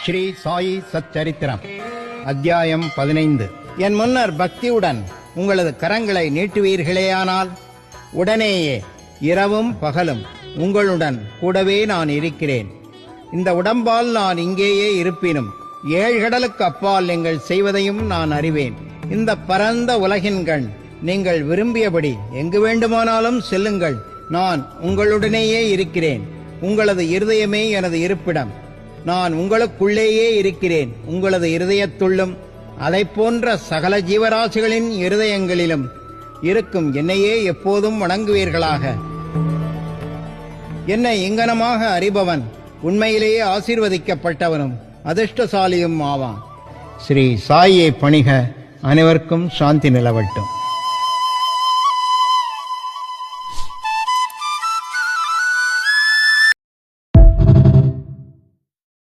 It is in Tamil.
ஸ்ரீ சாயி சச்சரித்திரம் அத்தியாயம் 15. என் முன்னர் பக்தியுடன் உங்களது கரங்களை நீட்டுவீர்களேயானால் உடனேயே இரவும் பகலும் உங்களுடன் கூடவே நான் இருக்கிறேன். இந்த உடம்பால் நான் இங்கேயே இருப்பினும் 7 கடலுக்கு அப்பால் நீங்கள் செய்வதையும் நான் அறிவேன். இந்த பரந்த உலகின் கண் நீங்கள் விரும்பியபடி எங்கு வேண்டுமானாலும் செல்லுங்கள். நான் உங்களுடனேயே இருக்கிறேன். உங்களது இருதயமே எனது இருப்பிடம். நான் உங்களுக்குள்ளேயே இருக்கிறேன். உங்களது இருதயத்துள்ளும் அதை போன்ற சகல ஜீவராசிகளின் இருதயங்களிலும் இருக்கும் என்னையே எப்போதும் வணங்குவீர்களாக. என்னை இங்கனமாக அறிபவன் உண்மையிலேயே ஆசீர்வதிக்கப்பட்டவனும் அதிர்ஷ்டசாலியும் ஆவான். ஸ்ரீ சாயை பணிக. அனைவருக்கும் சாந்தி நிலவட்டும்.